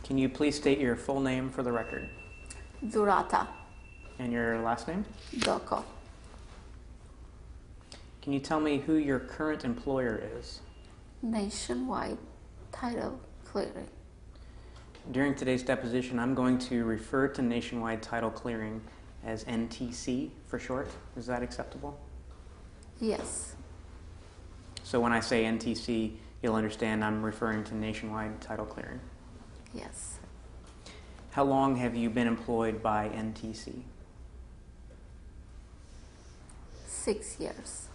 Can you please state your full name for the record? Dhurata And your last name? Doko. Can you tell me who your current employer is? Nationwide title clearing. During today's deposition, I'm going to refer to Nationwide Title Clearing as NTC for short. Is that acceptable? Yes. So when I say NTC, you'll understand I'm referring to Nationwide Title Clearing. Yes. How long have you been employed by NTC? 6 years.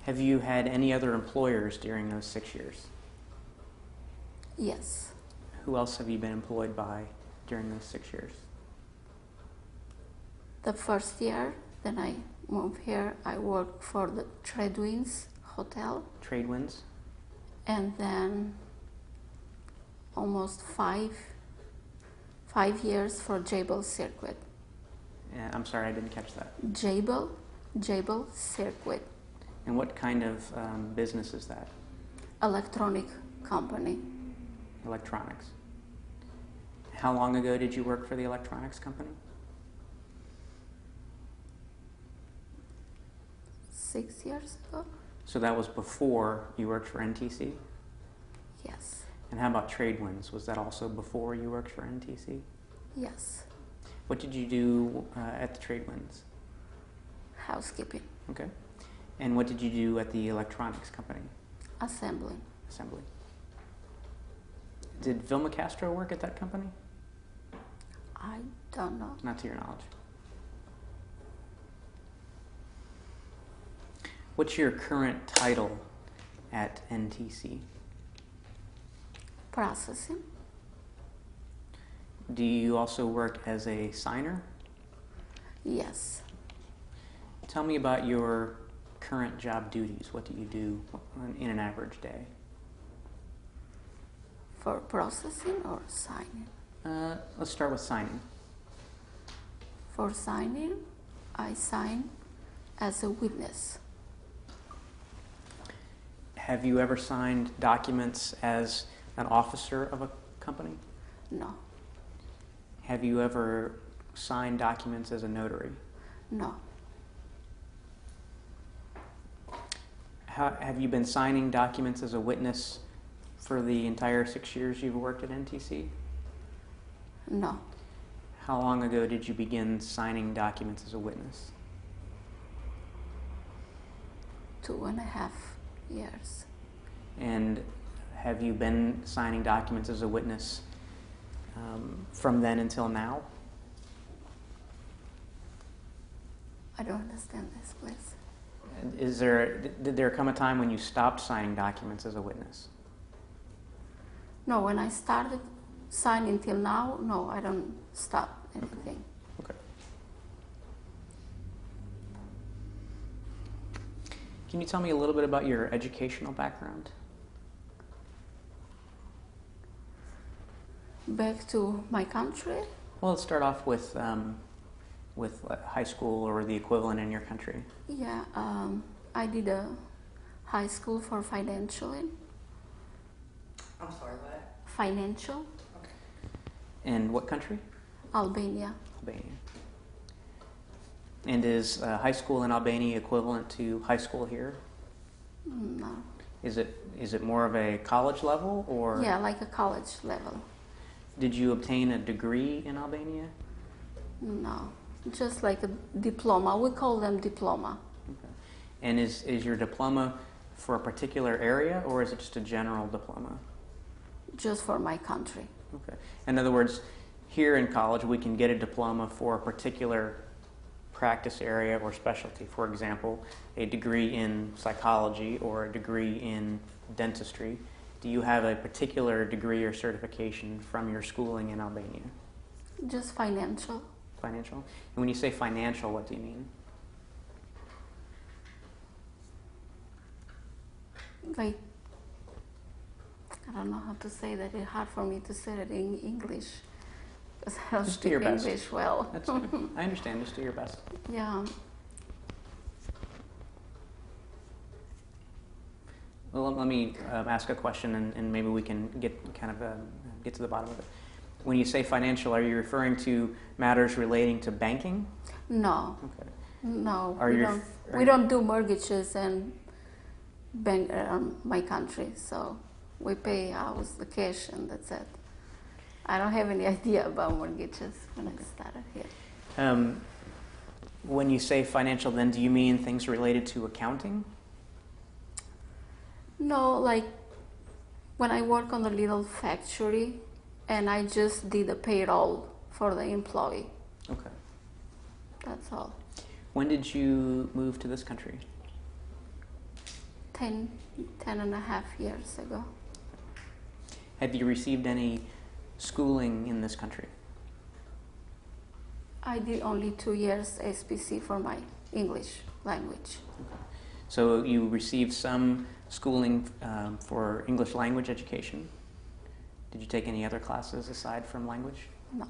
Have you had any other employers during those 6 years? Yes. Who else have you been employed by during those 6 years? The first year, then I moved here, I worked for the Tradewinds Hotel. Tradewinds? And then almost five years for Jabel Circuit. I'm sorry, I didn't catch that. Jabel Circuit. And what kind of business is that? Electronic company. Electronics. How long ago did you work for the electronics company? 6 years ago. So that was before you worked for NTC? Yes. And how about Tradewinds? Was that also before you worked for NTC? Yes. What did you do at the Tradewinds? Housekeeping. Okay. And what did you do at the electronics company? Assembling. Assembly. Did Vilma Castro work at that company? I don't know. Not to your knowledge. What's your current title at NTC? Processing. Do you also work as a signer? Yes. Tell me about your current job duties. What do you do in an average day? For processing or signing? Let's start with signing. For signing, I sign as a witness. Have you ever signed documents as an officer of a company? No. Have you ever signed documents as a notary? No. Have you been signing documents as a witness for the entire 6 years you've worked at NTC? No. How long ago did you begin signing documents as a witness? 2.5 years. And have you been signing documents as a witness from then until now? I don't understand this, please. Did there come a time when you stopped signing documents as a witness? No, when I started signing till now, no, I don't stop anything. Okay. Can you tell me a little bit about your educational background? Back to my country? Well, let's start off with high school or the equivalent in your country. Yeah, I did a high school for financial. I'm sorry, what? Financial. Okay. In what country? Albania. Albania. And is high school in Albania equivalent to high school here? No. Is it more of a college level or? Yeah, like a college level. Did you obtain a degree in Albania? No, just like a diploma. We call them diploma. Okay. And is your diploma for a particular area or is it just a general diploma? Just for my country. Okay. In other words, here in college we can get a diploma for a particular practice area or specialty. For example, a degree in psychology or a degree in dentistry. Do you have a particular degree or certification from your schooling in Albania? Just financial. Financial? And when you say financial, what do you mean? Like, I don't know how to say that. It's hard for me to say it in English. Because I don't speak English well. That's good. I understand. Just do your best. Yeah. Well, let me ask a question, and maybe we can get get to the bottom of it. When you say financial, are you referring to matters relating to banking? No. Okay. No, we don't do mortgages and bank around my country, so we pay out the cash and that's it. I don't have any idea about mortgages when I started here. When you say financial, then do you mean things related to accounting? No, like when I work on the little factory and I just did a payroll for the employee. Okay. That's all. When did you move to this country? 10 and a half years ago. Have you received any schooling in this country? I did only 2 years SPC for my English language. Okay. So you received some schooling for English language education. Did you take any other classes aside from language? No.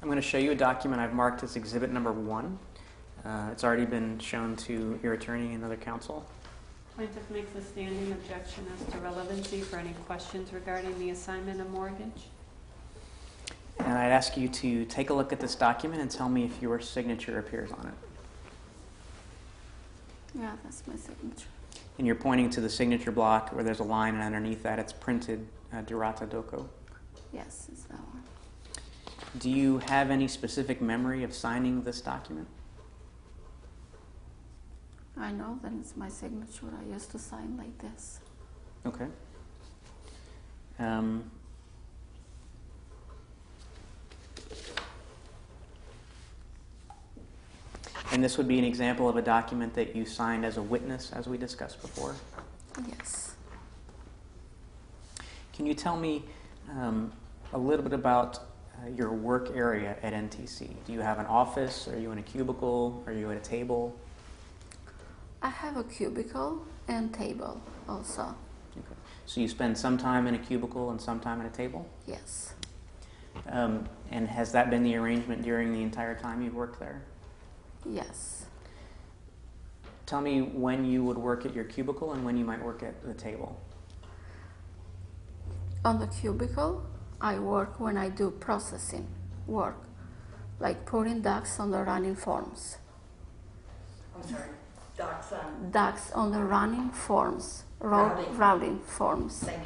I'm going to show you a document I've marked as exhibit number 1. It's already been shown to your attorney and other counsel. Plaintiff makes a standing objection as to relevancy for any questions regarding the assignment of mortgage. And I'd ask you to take a look at this document and tell me if your signature appears on it. Yeah, that's my signature. And you're pointing to the signature block where there's a line, and underneath that it's printed Dhurata Doko. Yes, it's that one. Do you have any specific memory of signing this document? I know that it's my signature. I used to sign like this. Okay. And this would be an example of a document that you signed as a witness, as we discussed before? Yes. Can you tell me a little bit about your work area at NTC? Do you have an office? Are you in a cubicle? Are you at a table? I have a cubicle and table also. Okay. So you spend some time in a cubicle and some time at a table? Yes. And has that been the arrangement during the entire time you've worked there? Yes. Tell me when you would work at your cubicle and when you might work at the table. On the cubicle, I work when I do processing work, like putting ducks on the running forms. I'm sorry, docs on. Ducks on the running forms, Routing. routing forms. Thank you.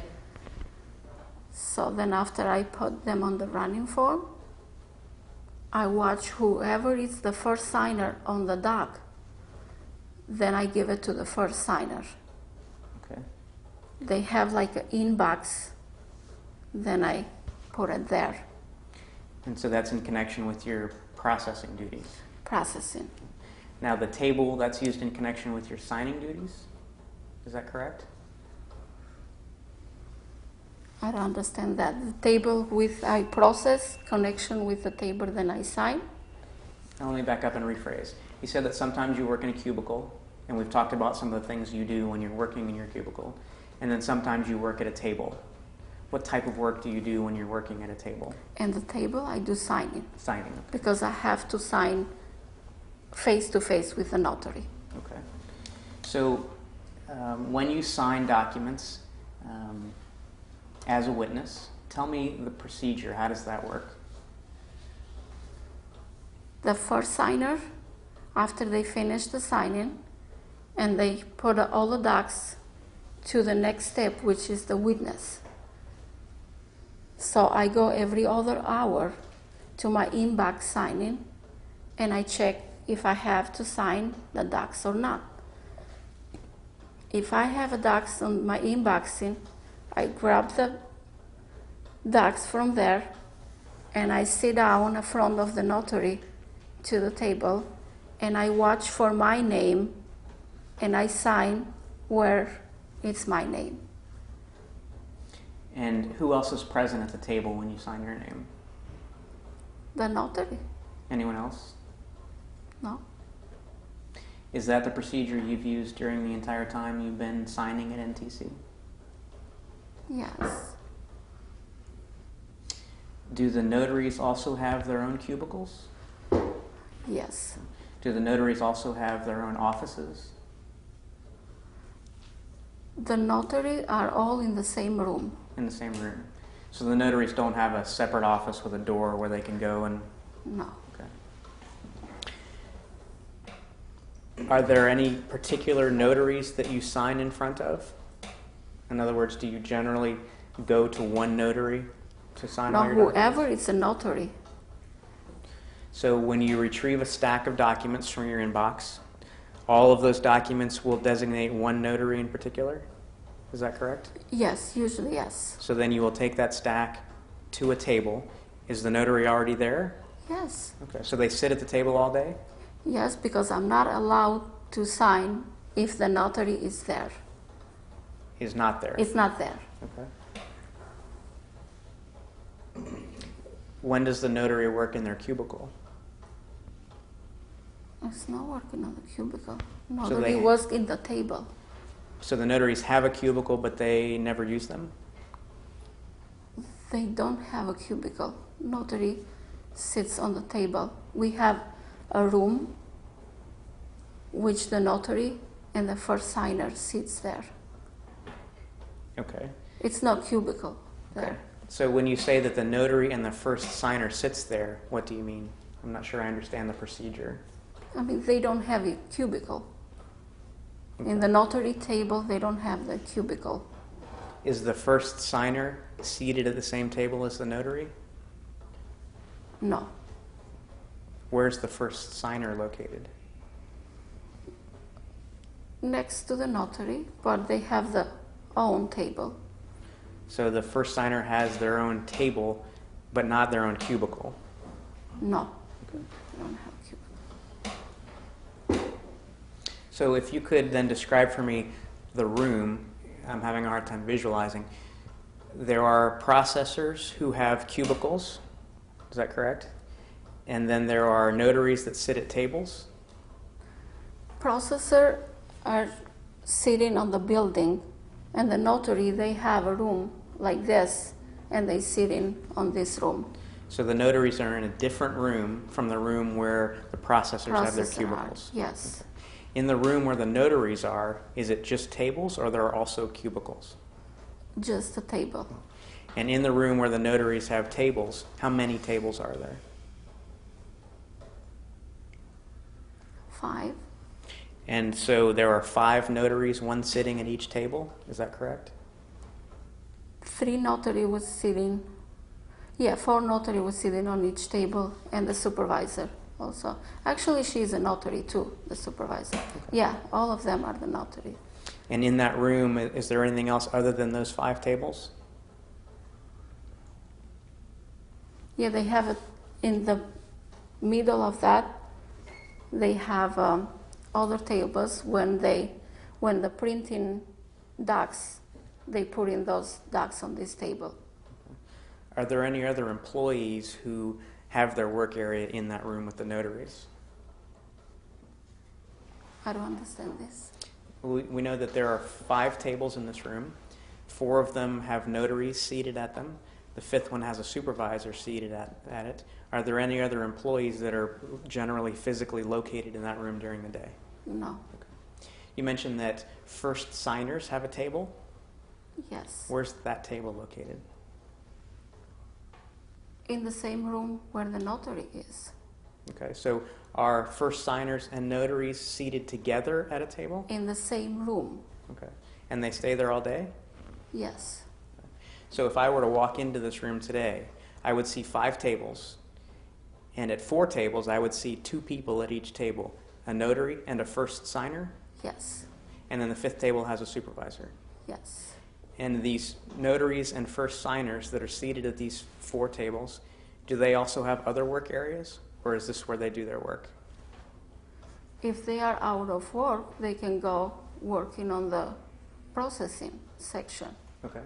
So then after I put them on the running form, I watch whoever is the first signer on the doc. Then I give it to the first signer. Okay. They have like an inbox, then I put it there. And so that's in connection with your processing duties. Processing. Now the table, that's used in connection with your signing duties? Is that correct? I don't understand that. The table with I process, connection with the table, then I sign. Now let me back up and rephrase. You said that sometimes you work in a cubicle, and we've talked about some of the things you do when you're working in your cubicle, and then sometimes you work at a table. What type of work do you do when you're working at a table? And the table, I do signing. Signing. Okay. Because I have to sign face to face with the notary. Okay. So when you sign documents as a witness, tell me the procedure. How does that work? The first signer, after they finish the signing, and they put all the docs to the next step, which is the witness. So I go every other hour to my inbox signing, and I check if I have to sign the docs or not. If I have a docs on my inboxing, I grab the docs from there, and I sit down in front of the notary to the table, and I watch for my name, and I sign where it's my name. And who else is present at the table when you sign your name? The notary? Anyone else? No. Is that the procedure you've used during the entire time you've been signing at NTC? Yes. Do the notaries also have their own cubicles? Yes. Do the notaries also have their own offices? The notary are all in the same room. In the same room. So the notaries don't have a separate office with a door where they can go and... No. Okay. Are there any particular notaries that you sign in front of? In other words, do you generally go to one notary to sign No, all your documents? whoever is a notary. So when you retrieve a stack of documents from your inbox, all of those documents will designate one notary in particular? Is that correct? Yes, usually yes. So then you will take that stack to a table. Is the notary already there? Yes. Okay, so they sit at the table all day? Yes, because I'm not allowed to sign if the notary is there. Is not there? It's not there. Okay. When does the notary work in their cubicle? It's not working on the cubicle. So Notary they- works in the table. So the notaries have a cubicle, but they never use them? They don't have a cubicle. Notary sits on the table. We have a room which the notary and the first signer sits there. Okay. It's not cubicle there. Okay. So when you say that the notary and the first signer sits there, what do you mean? I'm not sure I understand the procedure. I mean, they don't have a cubicle. In the notary table, they don't have the cubicle. Is the first signer seated at the same table as the notary? No. Where's the first signer located? Next to the notary, but they have their own table. So the first signer has their own table, but not their own cubicle. No. They don't have a cubicle. So if you could then describe for me the room, I'm having a hard time visualizing. There are processors who have cubicles, is that correct? And then there are notaries that sit at tables? Processor are sitting on the building, and the notary, they have a room like this, and they sit in on this room. So the notaries are in a different room from the room where the processors have their Processor cubicles? are, yes. Okay. In the room where the notaries are, is it just tables or there are also cubicles? Just a table. And in the room where the notaries have tables, how many tables are there? 5. And so there are 5 notaries, one sitting at each table, is that correct? 3 notary was sitting, 4 notary was sitting on each table, and the supervisor also. Actually, she's a notary too, the supervisor. Okay. Yeah, all of them are the notary. And in that room, is there anything else other than those 5 tables? Yeah, they have it in the middle of that. They have other tables when the printing docs, they put in those docs on this table. Are there any other employees who have their work area in that room with the notaries? I don't understand this. We know that there are 5 tables in this room. 4 of them have notaries seated at them. The 5th one has a supervisor seated at it. Are there any other employees that are generally physically located in that room during the day? No. Okay. You mentioned that first signers have a table. Yes. Where's that table located? In the same room where the notary is. Okay, so are first signers and notaries seated together at a table? In the same room. Okay. And they stay there all day? Yes. So if I were to walk into this room today, I would see 5 tables. And at 4 tables, I would see 2 people at each table, a notary and a first signer. Yes. And then the 5th table has a supervisor. Yes. And these notaries and first signers that are seated at these 4 tables, do they also have other work areas? Or is this where they do their work? If they are out of work, they can go working on the processing section. Okay.